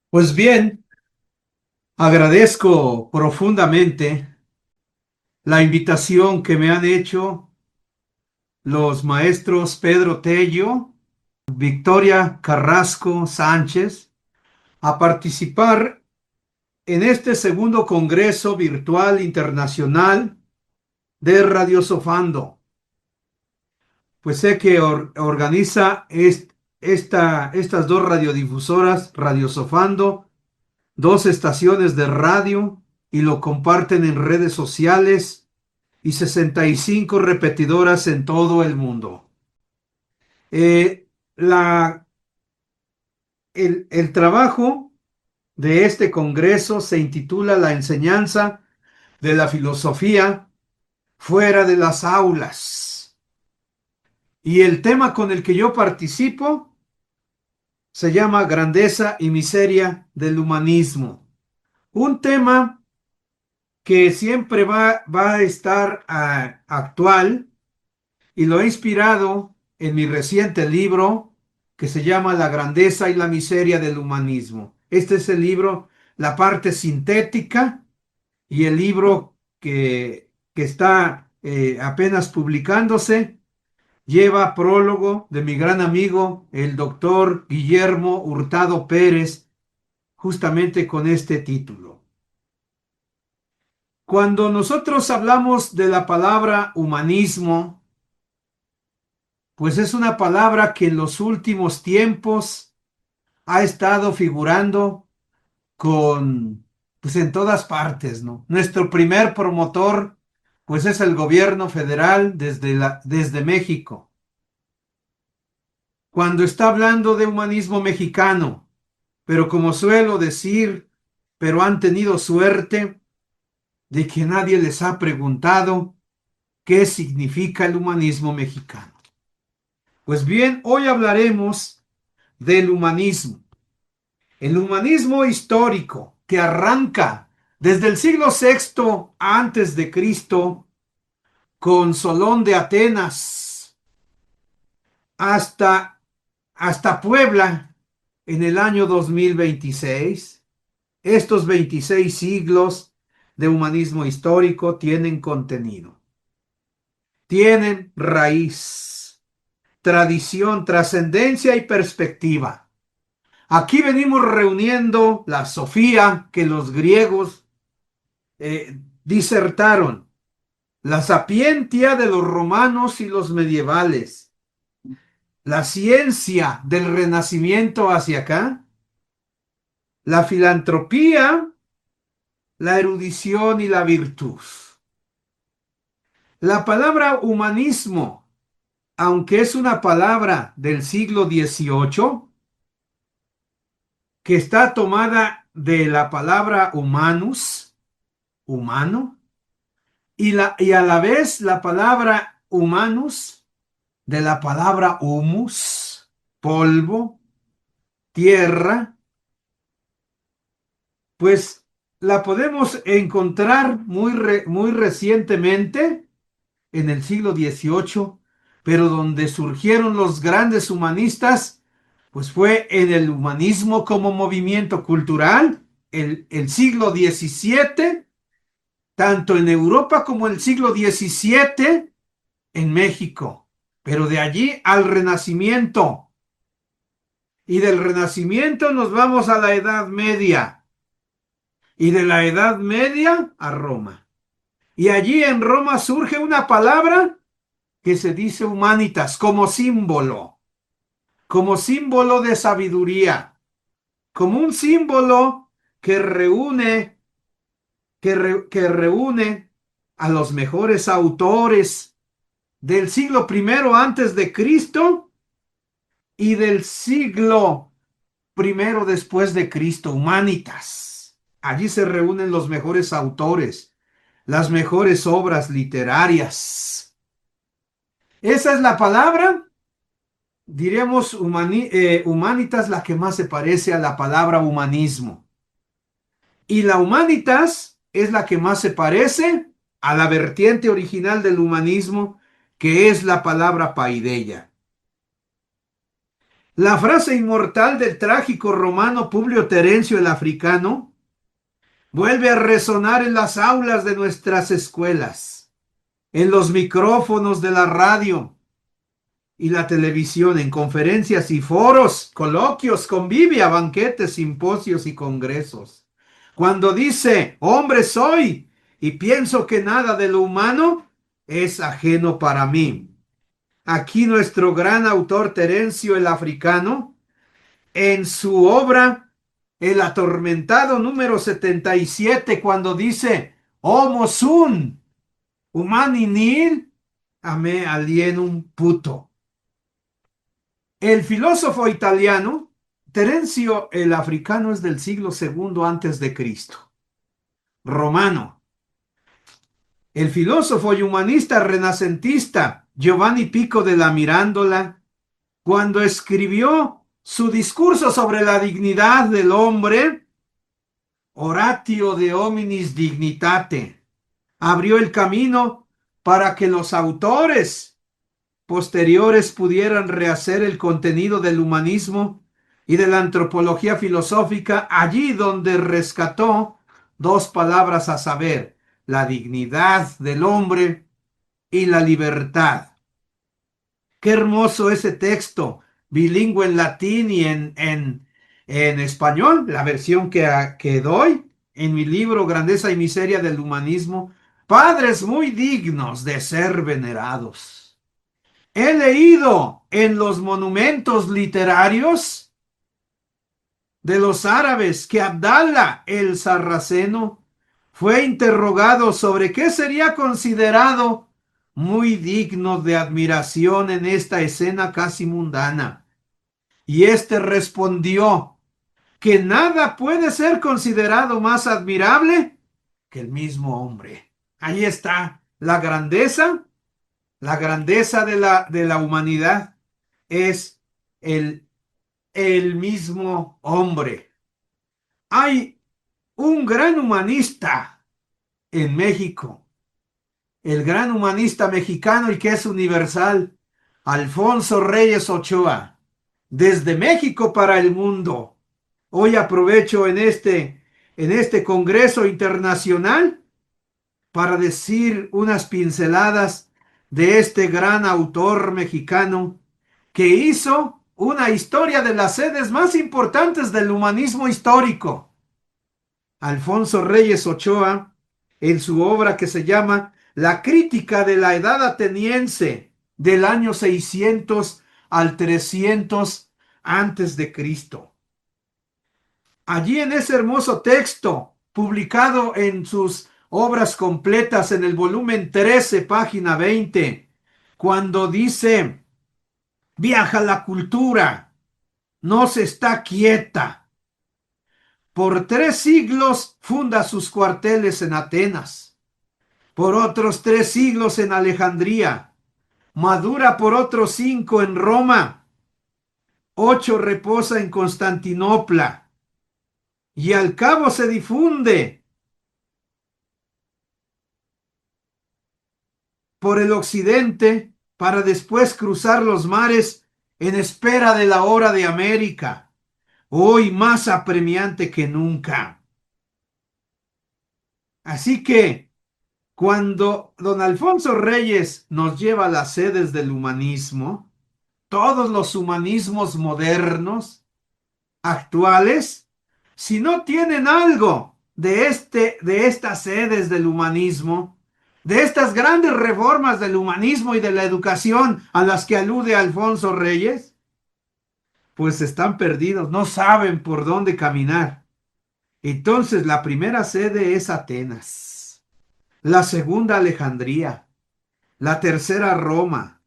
Pues bien, agradezco profundamente la invitación que me han hecho los maestros Pedro Tello, Victoria Carrasco Sánchez, a participar en este segundo Congreso Virtual Internacional de Radiosofando. Pues sé que organiza estas dos radiodifusoras, Radiosofando, dos estaciones de radio, y lo comparten en redes sociales y 65 repetidoras en todo el mundo. Eh, la, el trabajo de este congreso se intitula La enseñanza de la filosofía fuera de las aulas. Y el tema con el que yo participo se llama Grandeza y miseria del humanismo. Un tema que siempre va a estar actual, y lo he inspirado en mi reciente libro que se llama La grandeza y la miseria del humanismo. Este es el libro, la parte sintética, y el libro que está apenas publicándose lleva prólogo de mi gran amigo, el doctor Guillermo Hurtado Pérez, justamente con este título. Cuando nosotros hablamos de la palabra humanismo, pues es una palabra que en los últimos tiempos ha estado figurando pues en todas partes, ¿no? Nuestro primer promotor, pues es el gobierno federal desde México. Cuando está hablando de humanismo mexicano, pero como suelo decir, pero han tenido suerte de que nadie les ha preguntado qué significa el humanismo mexicano. Pues bien, hoy hablaremos del humanismo. El humanismo histórico que arranca desde el siglo VI antes de Cristo con Solón de Atenas hasta, hasta Puebla en el año 2026. Estos 26 siglos de humanismo histórico tienen contenido, tienen raíz, tradición, trascendencia y perspectiva. Aquí venimos reuniendo la Sofía que los griegos disertaron, la sapientia de los romanos y los medievales, la ciencia del Renacimiento hacia acá, la filantropía, la erudición y la virtud. La palabra humanismo, aunque es una palabra del siglo XVIII, que está tomada de la palabra humanus, humano, y a la vez la palabra humanus de la palabra humus, polvo, tierra, pues la podemos encontrar muy recientemente en el siglo XVIII, pero donde surgieron los grandes humanistas, pues fue en el humanismo como movimiento cultural, el siglo XVII, tanto en Europa como el siglo XVII en México, pero de allí al Renacimiento. Y del Renacimiento nos vamos a la Edad Media. Y de la Edad Media a Roma. Y allí en Roma surge una palabra que se dice humanitas como símbolo de sabiduría, como un símbolo que que reúne a los mejores autores del siglo primero antes de Cristo y del siglo primero después de Cristo, humanitas. Allí se reúnen los mejores autores, las mejores obras literarias. Esa es la palabra, diríamos humanitas, la que más se parece a la palabra humanismo. Y la humanitas es la que más se parece a la vertiente original del humanismo, que es la palabra paideia. La frase inmortal del trágico romano Publio Terencio el Africano vuelve a resonar en las aulas de nuestras escuelas, en los micrófonos de la radio y la televisión, en conferencias y foros, coloquios, convivia, banquetes, simposios y congresos. Cuando dice, hombre soy y pienso que nada de lo humano es ajeno para mí. Aquí nuestro gran autor Terencio el Africano, en su obra El Atormentado número 77, cuando dice, Homo sum, humani nil, a me alienum puto. El filósofo italiano Terencio el Africano es del siglo II antes de Cristo. Romano. El filósofo y humanista renacentista Giovanni Pico de la Mirandola, cuando escribió su discurso sobre la dignidad del hombre, Oratio de hominis dignitate, abrió el camino para que los autores posteriores pudieran rehacer el contenido del humanismo y de la antropología filosófica allí donde rescató dos palabras, a saber, la dignidad del hombre y la libertad. Qué hermoso ese texto, bilingüe en latín y en español, la versión que doy en mi libro Grandeza y Miseria del Humanismo. Padres muy dignos de ser venerados. He leído en los monumentos literarios de los árabes que Abdallah el Sarraceno fue interrogado sobre qué sería considerado muy digno de admiración en esta escena casi mundana. Y éste respondió que nada puede ser considerado más admirable que el mismo hombre. Ahí está la grandeza de la humanidad es el mismo hombre. Hay un gran humanista en México, el gran humanista mexicano y que es universal, Alfonso Reyes Ochoa, desde México para el mundo. Hoy aprovecho en este Congreso Internacional para decir unas pinceladas de este gran autor mexicano que hizo una historia de las sedes más importantes del humanismo histórico. Alfonso Reyes Ochoa, en su obra que se llama La crítica de la edad ateniense, del año 600 al 300 antes de Cristo. Allí en ese hermoso texto, publicado en sus obras completas en el volumen 13, página 20, cuando dice, viaja la cultura, no se está quieta. Por 3 siglos funda sus cuarteles en Atenas, por otros 3 siglos en Alejandría, madura por otros 5 en Roma, 8 reposa en Constantinopla, y al cabo se difunde por el occidente para después cruzar los mares en espera de la hora de América, hoy más apremiante que nunca. Así que cuando don Alfonso Reyes nos lleva a las sedes del humanismo, todos los humanismos modernos, actuales, si no tienen algo de estas sedes del humanismo, de estas grandes reformas del humanismo y de la educación a las que alude Alfonso Reyes, pues están perdidos, no saben por dónde caminar. Entonces, la primera sede es Atenas, la segunda Alejandría, la tercera Roma,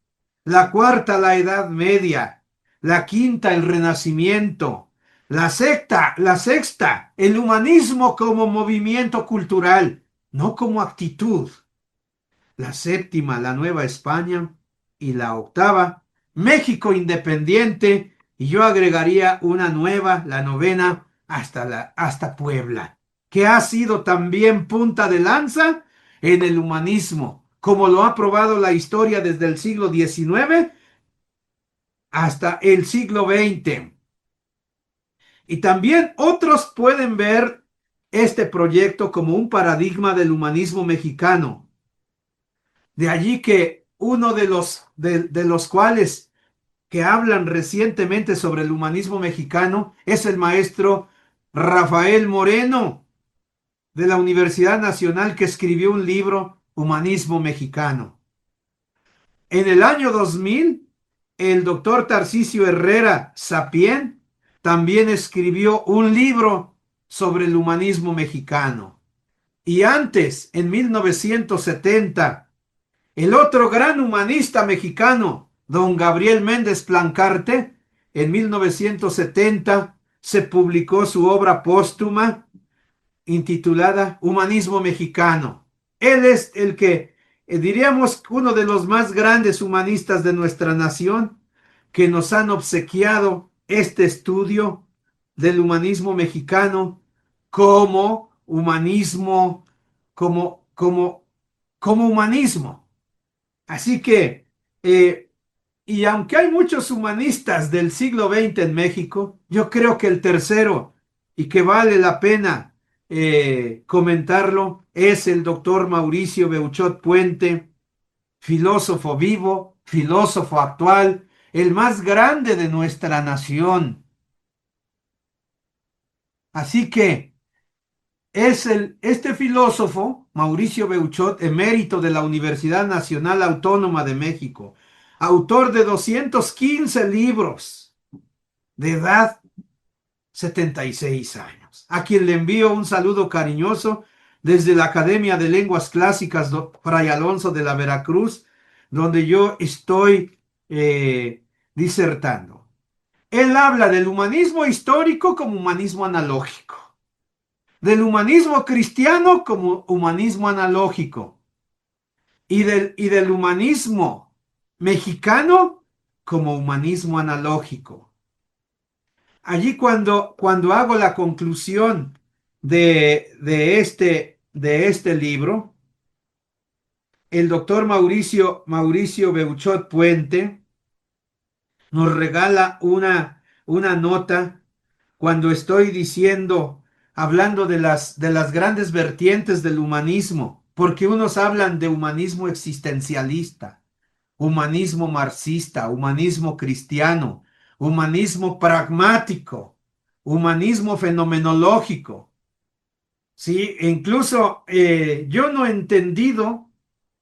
la cuarta la Edad Media, la quinta el Renacimiento, la sexta, el humanismo como movimiento cultural, no como actitud. La séptima, la Nueva España, y la octava, México independiente, y yo agregaría una nueva, la novena, hasta Puebla, que ha sido también punta de lanza en el humanismo, como lo ha probado la historia desde el siglo XIX hasta el siglo XX. Y también otros pueden ver este proyecto como un paradigma del humanismo mexicano. De allí que uno de los cuales que hablan recientemente sobre el humanismo mexicano es el maestro Rafael Moreno de la Universidad Nacional, que escribió un libro, Humanismo Mexicano. En el año 2000, el doctor Tarcisio Herrera Sapien también escribió un libro sobre el humanismo mexicano. Y antes, en 1970, el otro gran humanista mexicano, don Gabriel Méndez Plancarte, en 1970 se publicó su obra póstuma intitulada Humanismo Mexicano. Él es el que, diríamos, uno de los más grandes humanistas de nuestra nación, que nos han obsequiado este estudio del humanismo mexicano como humanismo, como humanismo. Así que, y aunque hay muchos humanistas del siglo XX en México, yo creo que el tercero, y que vale la pena comentarlo, es el doctor Mauricio Beuchot Puente, filósofo vivo, filósofo actual, el más grande de nuestra nación. Así que este filósofo, Mauricio Beuchot, emérito de la Universidad Nacional Autónoma de México, autor de 215 libros, de edad 76 años, a quien le envío un saludo cariñoso desde la Academia de Lenguas Clásicas Fray Alonso de la Veracruz, donde yo estoy disertando. Él habla del humanismo histórico como humanismo analógico, del humanismo cristiano como humanismo analógico y del humanismo mexicano como humanismo analógico. Allí cuando hago la conclusión de este libro, el doctor Mauricio Beuchot Puente nos regala una nota cuando estoy diciendo, hablando de las grandes vertientes del humanismo, porque unos hablan de humanismo existencialista, humanismo marxista, humanismo cristiano, humanismo pragmático, humanismo fenomenológico. Sí, incluso yo no he entendido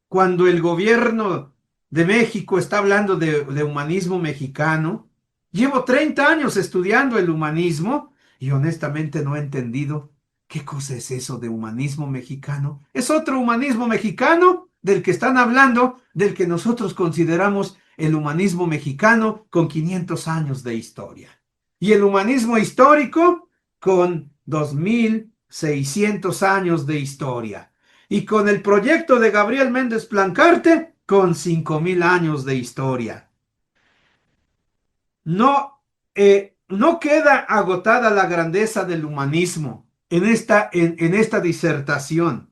cuando el gobierno de México está hablando de humanismo mexicano. Llevo 30 años estudiando el humanismo y honestamente no he entendido qué cosa es eso de humanismo mexicano. Es otro humanismo mexicano del que están hablando, del que nosotros consideramos el humanismo mexicano con 500 años de historia. Y el humanismo histórico con 2600 años de historia. Y con el proyecto de Gabriel Méndez Plancarte con 5000 años de historia. No queda agotada la grandeza del humanismo en esta disertación,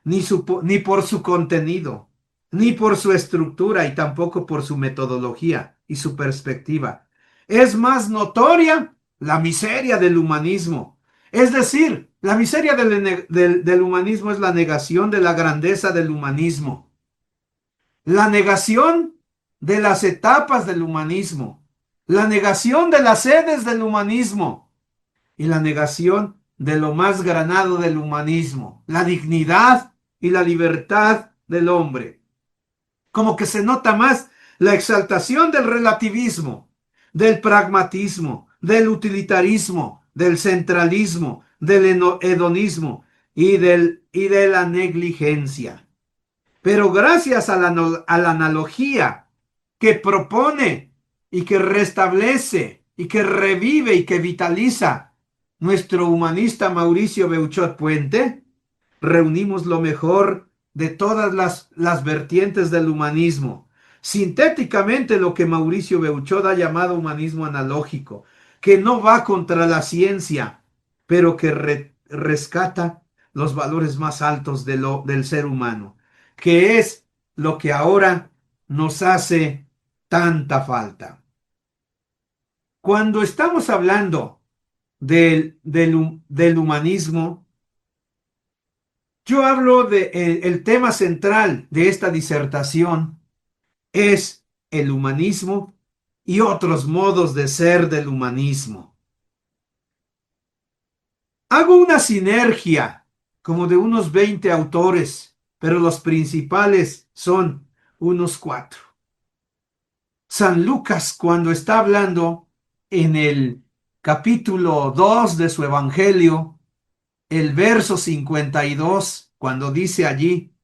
ni por su contenido, ni por su estructura y tampoco por su metodología y su perspectiva. Es más notoria la miseria del humanismo. Es decir, la miseria del humanismo es la negación de la grandeza del humanismo, la negación de las etapas del humanismo, la negación de las sedes del humanismo y la negación de lo más granado del humanismo, la dignidad y la libertad del hombre. Como que se nota más la exaltación del relativismo, del pragmatismo, del utilitarismo, del centralismo, del hedonismo y de la negligencia. Pero gracias a la analogía que propone y que restablece y que revive y que vitaliza nuestro humanista Mauricio Beuchot Puente, reunimos lo mejor de todas las vertientes del humanismo. Sintéticamente lo que Mauricio Beuchot ha llamado humanismo analógico, que no va contra la ciencia, pero que rescata los valores más altos del ser humano, que es lo que ahora nos hace tanta falta. Cuando estamos hablando del humanismo, yo hablo de el tema central de esta disertación es el humanismo y otros modos de ser del humanismo. Hago una sinergia como de unos 20 autores, pero los principales son unos 4. San Lucas, cuando está hablando en el capítulo 2 de su Evangelio, el verso 52, cuando dice allí,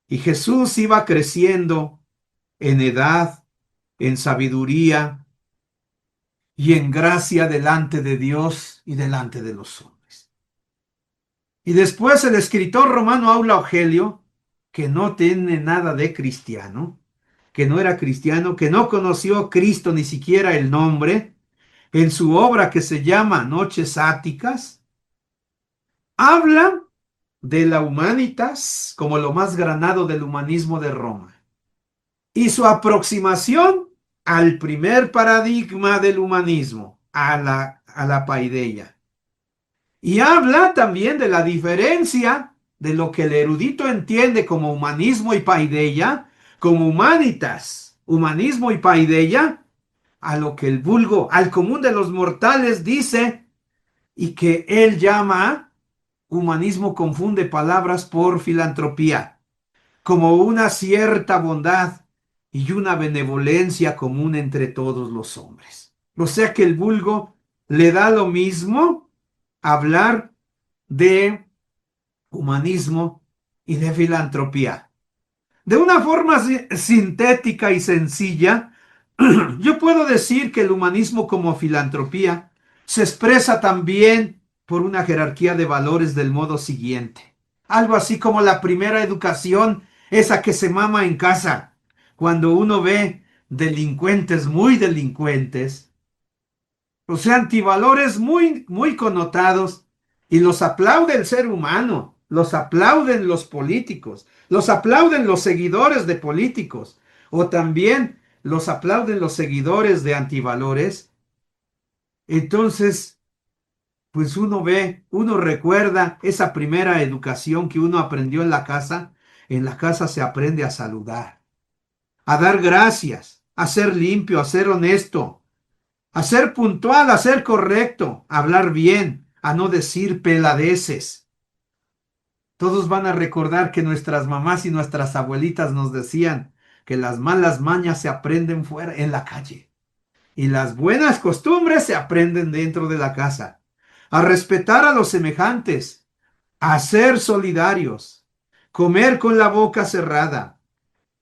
y Jesús iba creciendo en edad, en sabiduría y en gracia delante de Dios y delante de los hombres. Y después el escritor romano Aulo Augelio, que no tiene nada de cristiano, que no era cristiano, que no conoció a Cristo ni siquiera el nombre, en su obra que se llama Noches Áticas, habla de la humanitas como lo más granado del humanismo de Roma y su aproximación al primer paradigma del humanismo, a la paideia. Y habla también de la diferencia de lo que el erudito entiende como humanismo y paideia, como humanitas, humanismo y paideia, a lo que el vulgo, al común de los mortales dice y que él llama humanismo, confunde palabras por filantropía, como una cierta bondad y una benevolencia común entre todos los hombres. O sea que el vulgo le da lo mismo hablar de humanismo y de filantropía. De una forma sintética y sencilla, yo puedo decir que el humanismo como filantropía se expresa también por una jerarquía de valores del modo siguiente. Algo así como la primera educación, esa que se mama en casa. Cuando uno ve delincuentes muy delincuentes, o sea, antivalores muy, muy connotados, y los aplaude el ser humano, los aplauden los políticos, los aplauden los seguidores de políticos, o también los aplauden los seguidores de antivalores. Entonces, pues uno ve, uno recuerda esa primera educación que uno aprendió en la casa. En la casa se aprende a saludar, a dar gracias, a ser limpio, a ser honesto, a ser puntual, a ser correcto, a hablar bien, a no decir peladeces. Todos van a recordar que nuestras mamás y nuestras abuelitas nos decían que las malas mañas se aprenden fuera, en la calle, y las buenas costumbres se aprenden dentro de la casa. A respetar a los semejantes, a ser solidarios, comer con la boca cerrada,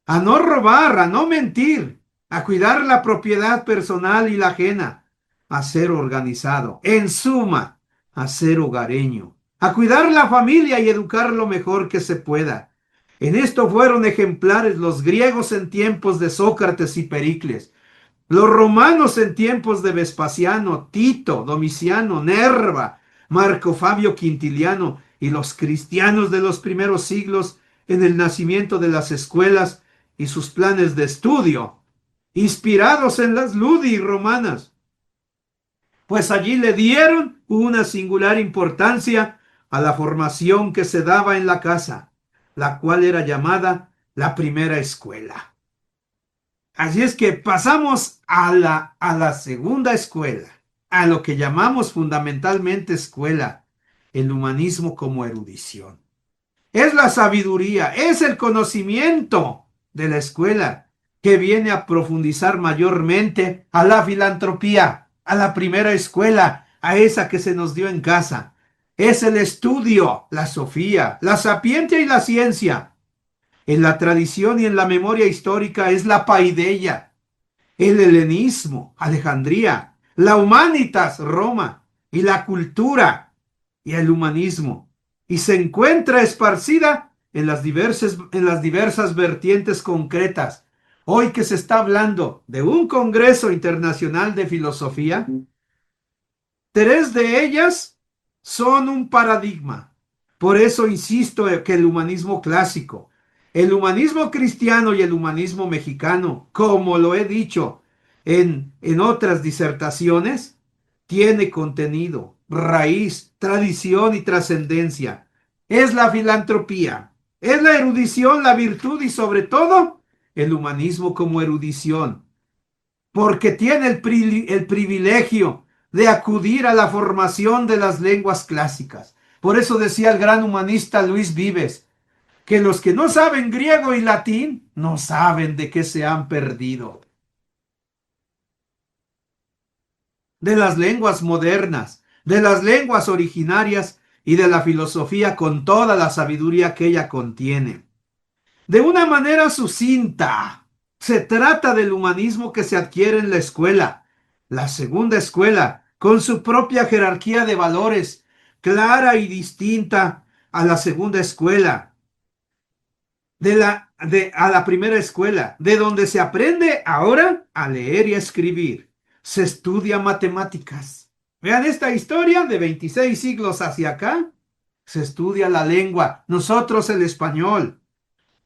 a no robar, a no mentir, a cuidar la propiedad personal y la ajena, a ser organizado, en suma, a ser hogareño, a cuidar la familia y educar lo mejor que se pueda. En esto fueron ejemplares los griegos en tiempos de Sócrates y Pericles, los romanos en tiempos de Vespasiano, Tito, Domiciano, Nerva, Marco Fabio Quintiliano, y los cristianos de los primeros siglos en el nacimiento de las escuelas y sus planes de estudio, inspirados en las ludi romanas, pues allí le dieron una singular importancia a la formación que se daba en la casa, la cual era llamada la primera escuela. Así es que pasamos a la segunda escuela, a lo que llamamos fundamentalmente escuela, el humanismo como erudición. Es la sabiduría, es el conocimiento de la escuela que viene a profundizar mayormente a la filantropía, a la primera escuela, a esa que se nos dio en casa. Es el estudio, la sofía, la sapientia y la ciencia. En la tradición y en la memoria histórica es la paideia, el helenismo, Alejandría, la humanitas, Roma, y la cultura y el humanismo, y se encuentra esparcida en las diversas vertientes concretas. Hoy que se está hablando de un Congreso Internacional de Filosofía, 3 de ellas son un paradigma. Por eso insisto que el humanismo clásico, el humanismo cristiano y el humanismo mexicano, como lo he dicho en otras disertaciones, tiene contenido, raíz, tradición y trascendencia. Es la filantropía, es la erudición, la virtud y sobre todo el humanismo como erudición, porque tiene el privilegio de acudir a la formación de las lenguas clásicas. Por eso decía el gran humanista Luis Vives, que los que no saben griego y latín no saben de qué se han perdido. De las lenguas modernas, de las lenguas originarias y de la filosofía con toda la sabiduría que ella contiene. De una manera sucinta, se trata del humanismo que se adquiere en la escuela, la segunda escuela, con su propia jerarquía de valores, clara y distinta a la segunda escuela, a la primera escuela, de donde se aprende ahora a leer y a escribir. Se estudia matemáticas. Vean esta historia de 26 siglos hacia acá. Se estudia la lengua, nosotros el español,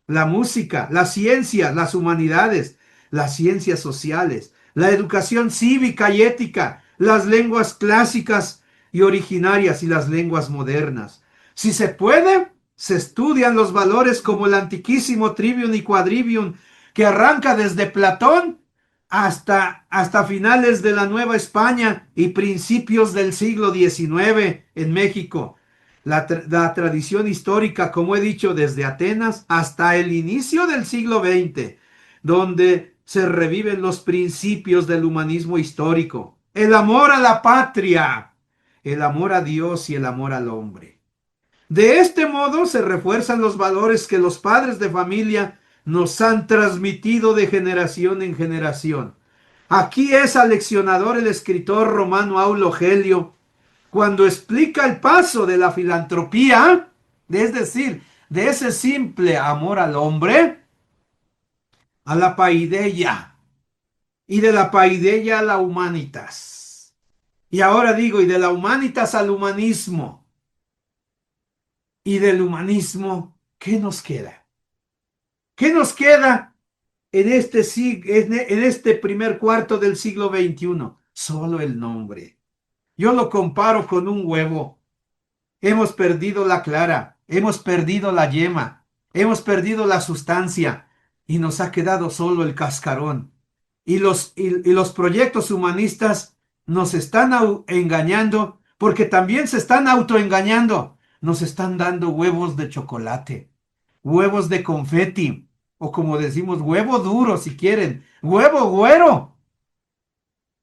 la música, las ciencias, las humanidades, las ciencias sociales, la educación cívica y ética, las lenguas clásicas y originarias y las lenguas modernas. Si se puede, se estudian los valores como el antiquísimo trivium y quadrivium que arranca desde Platón hasta finales de la Nueva España y principios del siglo XIX en México. La tradición histórica, como he dicho, desde Atenas hasta el inicio del siglo XX, donde se reviven los principios del humanismo histórico. El amor a la patria, el amor a Dios y el amor al hombre. De este modo se refuerzan los valores que los padres de familia nos han transmitido de generación en generación. Aquí es aleccionador el escritor romano Aulo Gelio cuando explica el paso de la filantropía, es decir, de ese simple amor al hombre, a la paideia, y de la paideia a la humanitas. Y ahora digo, y de la humanitas al humanismo. Y del humanismo, ¿qué nos queda? ¿Qué nos queda en este primer cuarto del siglo XXI? Solo el nombre. Yo lo comparo con un huevo. Hemos perdido la clara, hemos perdido la yema, hemos perdido la sustancia y nos ha quedado solo el cascarón. Y los proyectos humanistas nos están engañando porque también se están autoengañando. Nos están dando huevos de chocolate, huevos de confeti, o como decimos, huevo duro si quieren, huevo güero,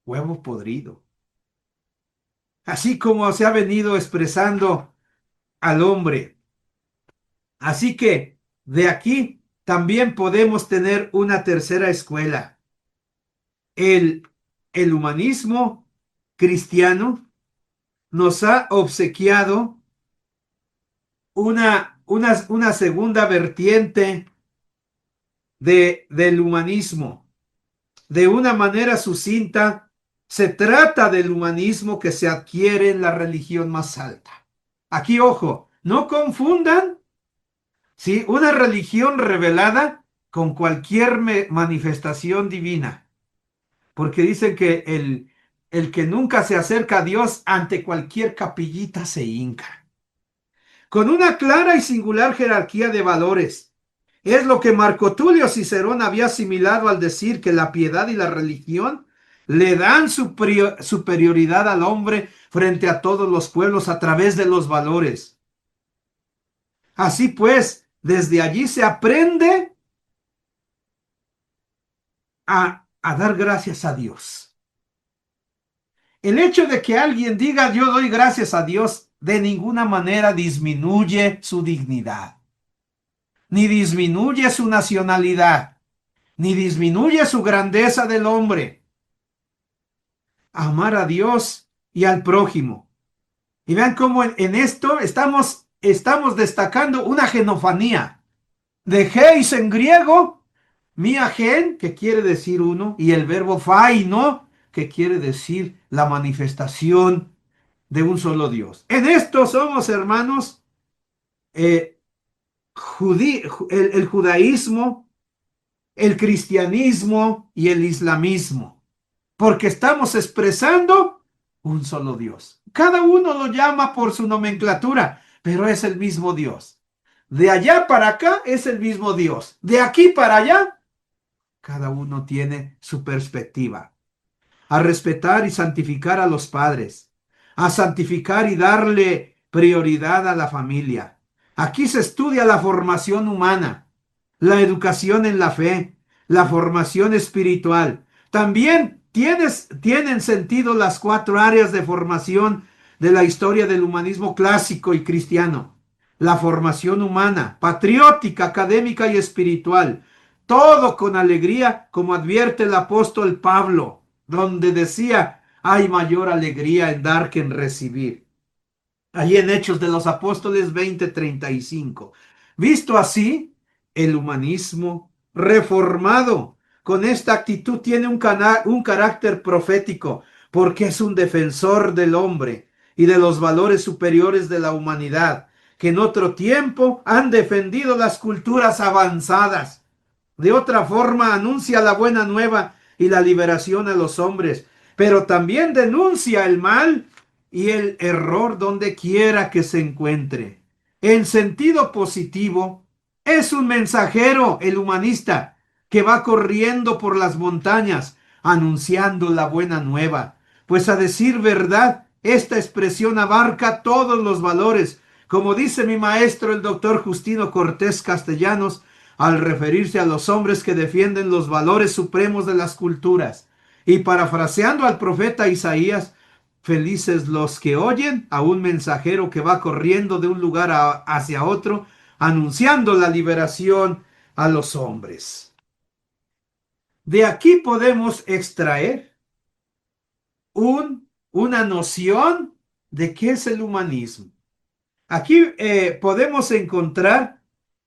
huevo podrido. Así como se ha venido expresando al hombre. Así que de aquí también podemos tener una tercera escuela. El, el humanismo cristiano nos ha obsequiado una segunda vertiente del humanismo. De una manera sucinta, se trata del humanismo que se adquiere en la religión más alta. Aquí, ojo, no confundan, ¿sí?, una religión revelada con cualquier manifestación divina, porque dicen que el que nunca se acerca a Dios ante cualquier capillita se hinca. Con una clara y singular jerarquía de valores. Es lo que Marco Tulio Cicerón había asimilado al decir que la piedad y la religión le dan superioridad al hombre frente a todos los pueblos a través de los valores. Así pues, desde allí se aprende a dar gracias a Dios. El hecho de que alguien diga yo doy gracias a Dios de ninguna manera disminuye su dignidad, ni disminuye su nacionalidad, ni disminuye su grandeza del hombre. Amar a Dios y al prójimo. Y vean cómo en esto estamos destacando una genofanía. De geis en griego, mia gen, que quiere decir uno, y el verbo faino, que quiere decir la manifestación de un solo Dios. En esto somos hermanos, el judaísmo, el cristianismo y el islamismo, porque estamos expresando un solo Dios. Cada uno lo llama por su nomenclatura, pero es el mismo Dios. De allá para acá es el mismo Dios. De aquí para allá, cada uno tiene su perspectiva. A respetar y santificar a los padres, a santificar y darle prioridad a la familia. Aquí se estudia la formación humana, la educación en la fe, la formación espiritual. También tienen sentido las cuatro áreas de formación de la historia del humanismo clásico y cristiano. La formación humana, patriótica, académica y espiritual. Todo con alegría, como advierte el apóstol Pablo, donde decía, hay mayor alegría en dar que en recibir. Allí en Hechos de los Apóstoles 20:35. Visto así, el humanismo reformado con esta actitud tiene un carácter profético, porque es un defensor del hombre y de los valores superiores de la humanidad, que en otro tiempo han defendido las culturas avanzadas. De otra forma, anuncia la buena nueva y la liberación a los hombres, pero también denuncia el mal y el error donde quiera que se encuentre. En sentido positivo, es un mensajero, el humanista, que va corriendo por las montañas anunciando la buena nueva. Pues a decir verdad, esta expresión abarca todos los valores, como dice mi maestro el doctor Justino Cortés Castellanos, al referirse a los hombres que defienden los valores supremos de las culturas. Y parafraseando al profeta Isaías, felices los que oyen a un mensajero que va corriendo de un lugar hacia otro, anunciando la liberación a los hombres. De aquí podemos extraer una noción de qué es el humanismo. Aquí podemos encontrar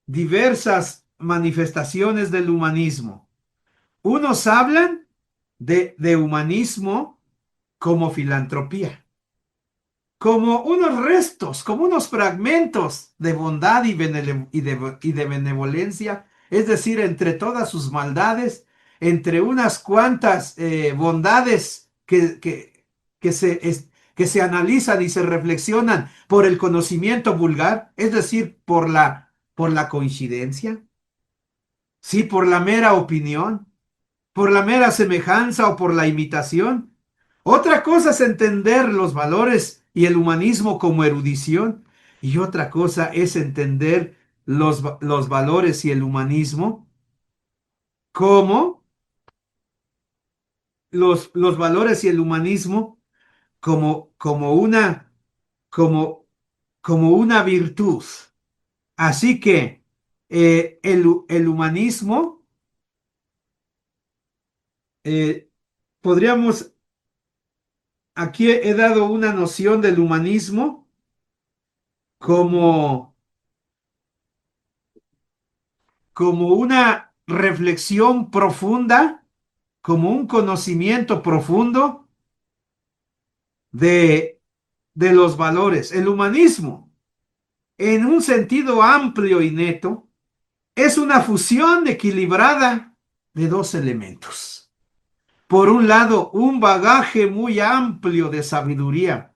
diversas manifestaciones del humanismo. Unos hablan de humanismo como filantropía, como unos restos, como unos fragmentos de bondad y de benevolencia, es decir, entre todas sus maldades, entre unas cuantas bondades que se analizan y se reflexionan por el conocimiento vulgar, es decir, por la coincidencia, sí, por la mera opinión, por la mera semejanza o por la imitación. Otra cosa es entender los valores y el humanismo como erudición, y otra cosa es entender los valores y el humanismo como los valores y el humanismo como como, como una virtud. Así que el humanismo, eh, podríamos, aquí he dado una noción del humanismo como, como una reflexión profunda, como un conocimiento profundo de, de los valores. El humanismo, en un sentido amplio y neto, es una fusión equilibrada de dos elementos. Por un lado, un bagaje muy amplio de sabiduría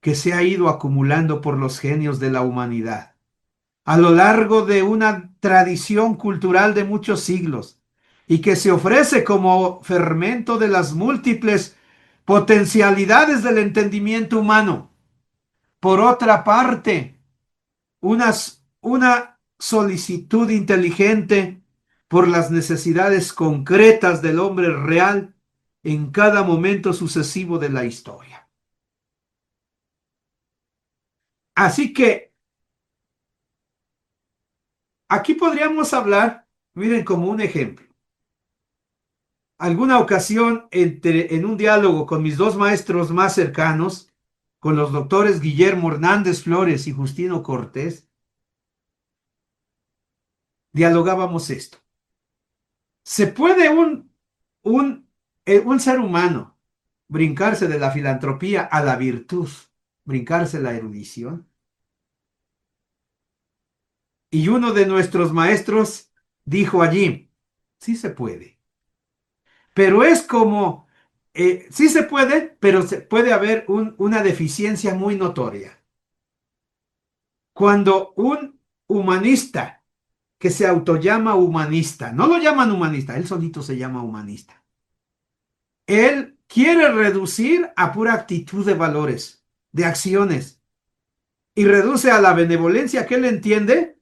que se ha ido acumulando por los genios de la humanidad a lo largo de una tradición cultural de muchos siglos y que se ofrece como fermento de las múltiples potencialidades del entendimiento humano. Por otra parte, una solicitud inteligente por las necesidades concretas del hombre real en cada momento sucesivo de la historia. Así que aquí podríamos hablar, miren, como un ejemplo. Alguna ocasión en un diálogo con mis dos maestros más cercanos, con los doctores Guillermo Hernández Flores y Justino Cortés, dialogábamos esto. ¿Se puede un ser humano brincarse de la filantropía a la virtud, brincarse la erudición? Y uno de nuestros maestros dijo allí, sí se puede, pero es como sí se puede, pero puede haber una deficiencia muy notoria. Cuando un humanista que se autollama humanista, no lo llaman humanista, él solito se llama humanista. Él quiere reducir a pura actitud de valores, de acciones, y reduce a la benevolencia que él entiende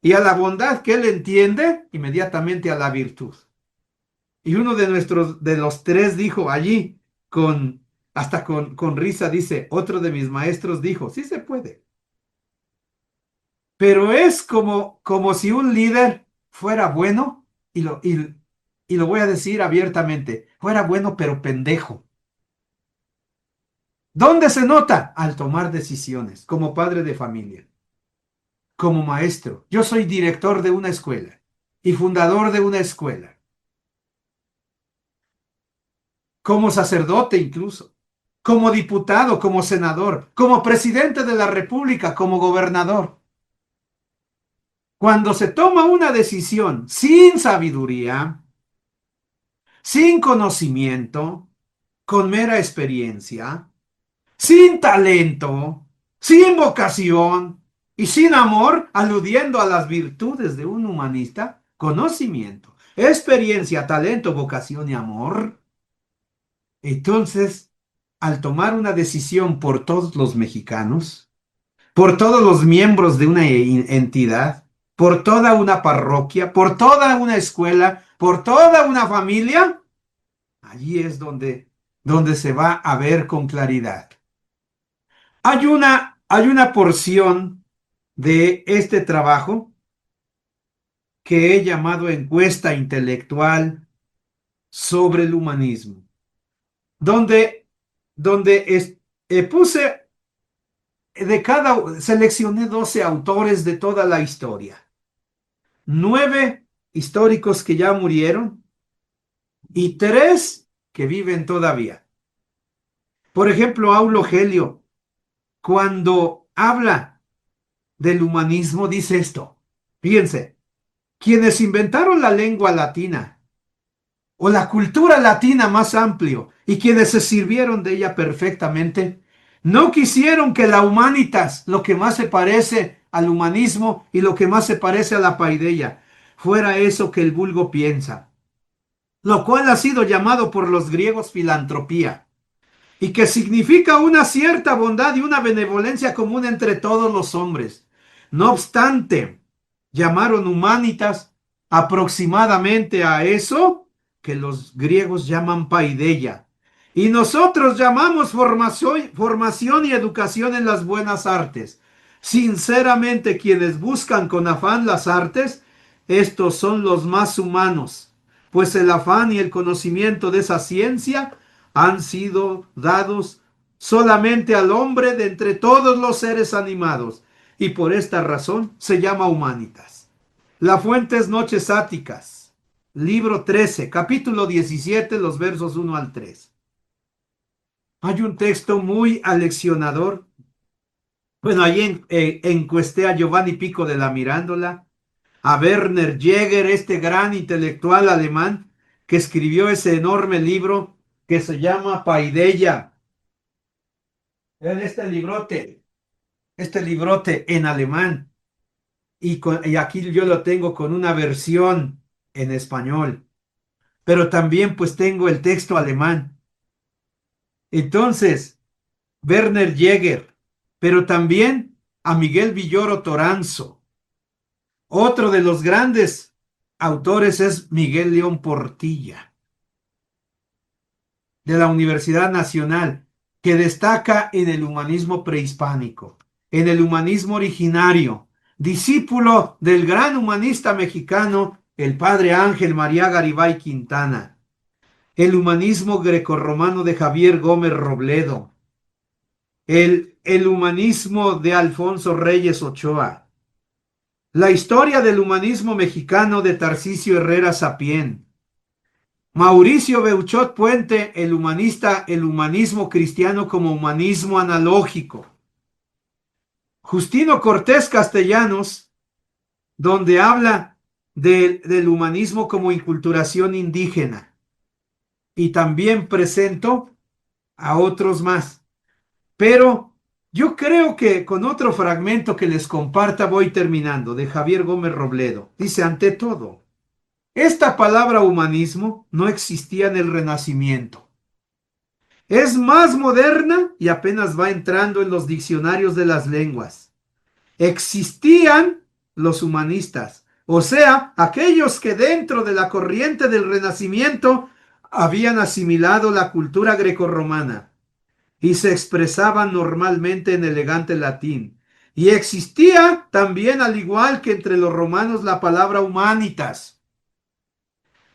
y a la bondad que él entiende inmediatamente a la virtud. Y uno de los tres dijo allí, hasta con risa, dice, otro de mis maestros dijo, sí se puede. Pero es como si un líder fuera bueno, y lo voy a decir abiertamente, fuera bueno pero pendejo. ¿Dónde se nota? Al tomar decisiones, como padre de familia, como maestro. Yo soy director de una escuela y fundador de una escuela, como sacerdote incluso, como diputado, como senador, como presidente de la República, como gobernador. Cuando se toma una decisión sin sabiduría, sin conocimiento, con mera experiencia, sin talento, sin vocación y sin amor, aludiendo a las virtudes de un humanista, conocimiento, experiencia, talento, vocación y amor. Entonces, al tomar una decisión por todos los mexicanos, por todos los miembros de una entidad, por toda una parroquia, por toda una escuela, por toda una familia, allí es donde se va a ver con claridad. Hay una porción de este trabajo que he llamado encuesta intelectual sobre el humanismo, donde, puse seleccioné 12 autores de toda la historia, 9 históricos que ya murieron y 3 que viven todavía. Por ejemplo, Aulo Gelio, cuando habla del humanismo, dice esto. Fíjense, quienes inventaron la lengua latina o la cultura latina más amplio y quienes se sirvieron de ella perfectamente, no quisieron que la humanitas, lo que más se parece al humanismo y lo que más se parece a la paideia, fuera eso que el vulgo piensa, lo cual ha sido llamado por los griegos filantropía, y que significa una cierta bondad y una benevolencia común entre todos los hombres. No obstante, llamaron humanitas aproximadamente a eso que los griegos llaman paideia. Y nosotros llamamos formación y educación en las buenas artes. Sinceramente, quienes buscan con afán las artes, estos son los más humanos, pues el afán y el conocimiento de esa ciencia han sido dados solamente al hombre de entre todos los seres animados, y por esta razón se llama humanitas. La fuente es Noches Áticas, libro 13, capítulo 17, los versos 1 al 3. Hay un texto muy aleccionador. Bueno, ahí encuesté a Giovanni Pico de la Mirándola, a Werner Jäger, este gran intelectual alemán que escribió ese enorme libro que se llama Paideia. Este librote en alemán, y aquí yo lo tengo con una versión en español, pero también pues tengo el texto alemán. Entonces, Werner Jäger, pero también a Miguel Villoro Toranzo. Otro de los grandes autores es Miguel León Portilla, de la Universidad Nacional, que destaca en el humanismo prehispánico, en el humanismo originario, discípulo del gran humanista mexicano, el padre Ángel María Garibay Quintana, el humanismo grecorromano de Javier Gómez Robledo, el humanismo de Alfonso Reyes Ochoa, la historia del humanismo mexicano de Tarcisio Herrera Sapien, Mauricio Beuchot Puente, el humanista, el humanismo cristiano como humanismo analógico. Justino Cortés Castellanos, donde habla del humanismo como inculturación indígena. y también presento a otros más. Pero yo creo que con otro fragmento que les comparta voy terminando, de Javier Gómez Robledo. Dice, ante todo, esta palabra humanismo no existía en el Renacimiento. Es más moderna y apenas va entrando en los diccionarios de las lenguas. Existían los humanistas, o sea, aquellos que dentro de la corriente del Renacimiento habían asimilado la cultura grecorromana y se expresaban normalmente en elegante latín. Y existía también, al igual que entre los romanos, la palabra humanitas.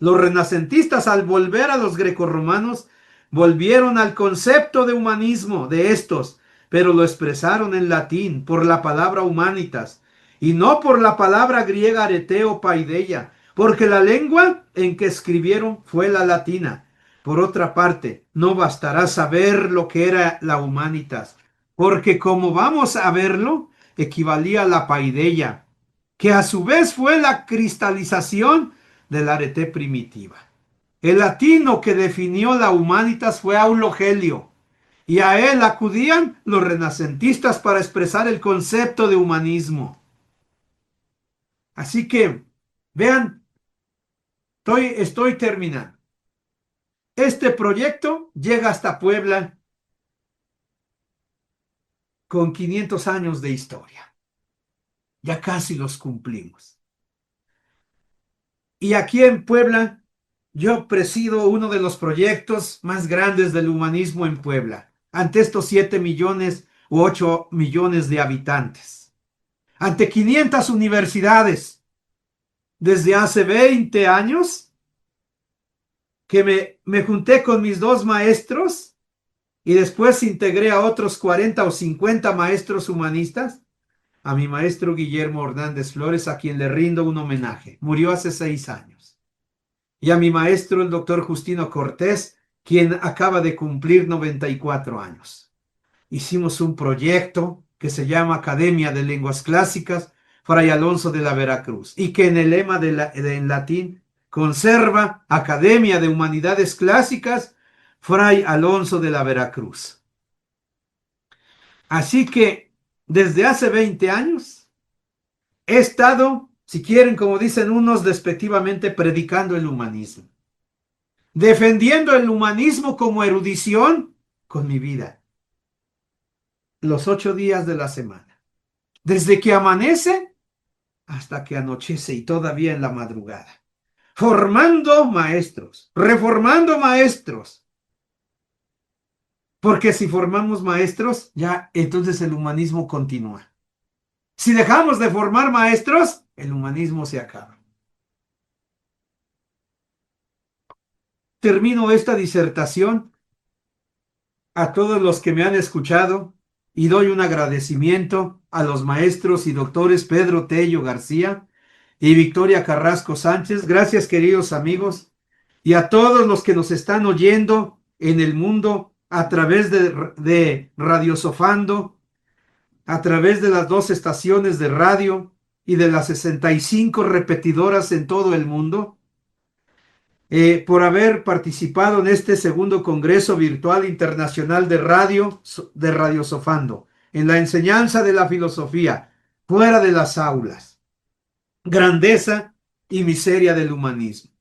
Los renacentistas, al volver a los grecorromanos, volvieron al concepto de humanismo de estos, pero lo expresaron en latín por la palabra humanitas y no por la palabra griega areteo paideia, porque la lengua en que escribieron fue la latina. Por otra parte, no bastará saber lo que era la humanitas, porque como vamos a verlo, equivalía a la paideia, que a su vez fue la cristalización del arete primitiva. El latino que definió la humanitas fue Aulo Gelio, y a él acudían los renacentistas para expresar el concepto de humanismo. Así que, vean, estoy terminando. Este proyecto llega hasta Puebla con 500 años de historia. Ya casi los cumplimos. Y aquí en Puebla, yo presido uno de los proyectos más grandes del humanismo en Puebla, ante estos 7 millones u 8 millones de habitantes, ante 500 universidades. Desde hace 20 años que me junté con mis dos maestros y después integré a otros 40 o 50 maestros humanistas, a mi maestro Guillermo Hernández Flores, a quien le rindo un homenaje. Murió hace 6 años. Y a mi maestro, el doctor Justino Cortés, quien acaba de cumplir 94 años. Hicimos un proyecto que se llama Academia de Lenguas Clásicas Fray Alonso de la Veracruz y que en el lema en latín conserva Academia de Humanidades Clásicas Fray Alonso de la Veracruz. Así que desde hace 20 años he estado, si quieren, como dicen unos despectivamente, predicando el humanismo, defendiendo el humanismo como erudición con mi vida, los 8 días de la semana, desde que amanece hasta que anochece y todavía en la madrugada, formando maestros, reformando maestros, porque si formamos maestros, ya entonces el humanismo continúa. Si dejamos de formar maestros, el humanismo se acaba. Termino esta disertación a todos los que me han escuchado y doy un agradecimiento a los maestros y doctores Pedro Tello García y Victoria Carrasco Sánchez. Gracias, queridos amigos, y a todos los que nos están oyendo en el mundo a través de Radio Sofando, a través de las 2 estaciones de radio y de las 65 repetidoras en todo el mundo. Por haber participado en este segundo Congreso Virtual Internacional de Radio Sofando, en la enseñanza de la filosofía, fuera de las aulas, grandeza y miseria del humanismo,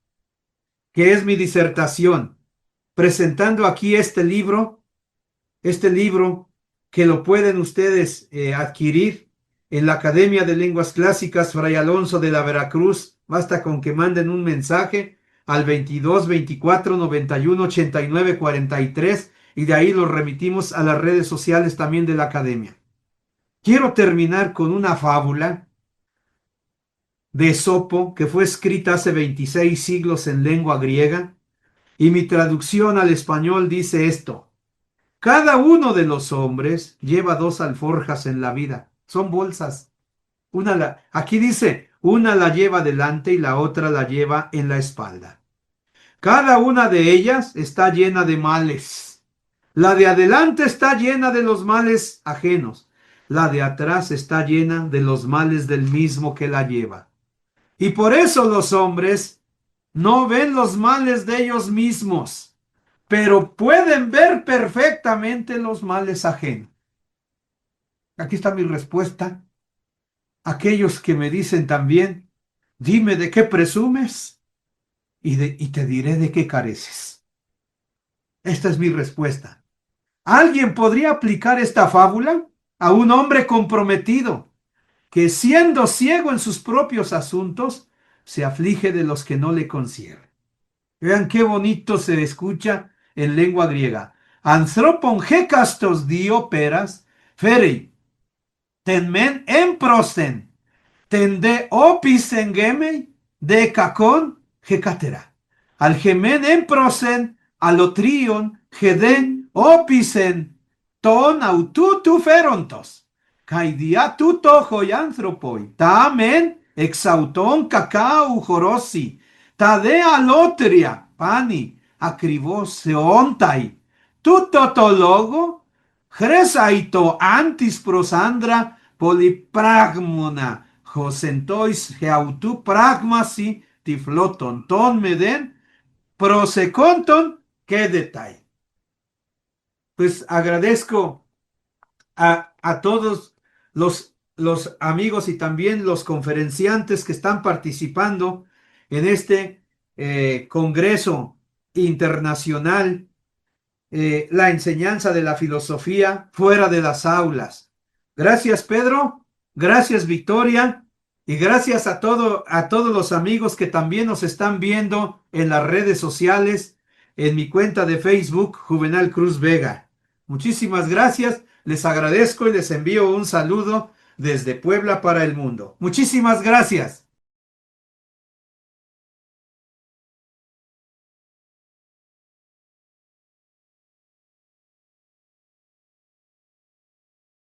que es mi disertación, presentando aquí este libro que lo pueden ustedes adquirir en la Academia de Lenguas Clásicas Fray Alonso de la Veracruz. Basta con que manden un mensaje al 22 24 91 89 43 y de ahí los remitimos a las redes sociales también de la Academia. Quiero terminar con una fábula de Esopo que fue escrita hace 26 siglos en lengua griega y mi traducción al español dice esto: cada uno de los hombres lleva 2 alforjas en la vida, son bolsas. Aquí dice, una la lleva delante y la otra la lleva en la espalda. Cada una de ellas está llena de males. La de adelante está llena de los males ajenos. La de atrás está llena de los males del mismo que la lleva. Y por eso los hombres no ven los males de ellos mismos, pero pueden ver perfectamente los males ajenos. Aquí está mi respuesta. Aquellos que me dicen también, dime de qué presumes y te diré de qué careces. Esta es mi respuesta. ¿Alguien podría aplicar esta fábula a un hombre comprometido que siendo ciego en sus propios asuntos, se aflige de los que no le conciernen? Vean qué bonito se escucha en lengua griega. Anthropon hekastos dioperas, ferei, tenmen en prosten, tende opisen gemei de kakon hekatera. Algemen en prosen, alotrion, heden, opisen, ton aututu ferontos. Kaidia tuto hoyanthropoi, tamen exauton cacao jorosi, tade alotria, pani, acribos seontai, tuto tologo, Chresaito antis prosandra polypragmona, josentois geautu pragmasi tifloton ton meden proseconton que detai. Pues agradezco a todos los amigos y también los conferenciantes que están participando en este Congreso Internacional, la enseñanza de la filosofía fuera de las aulas. Gracias, Pedro. Gracias, Victoria. Y gracias a todos los amigos que también nos están viendo en las redes sociales, en mi cuenta de Facebook, Juvenal Cruz Vega. Muchísimas gracias. Les agradezco y les envío un saludo desde Puebla para el mundo. Muchísimas gracias.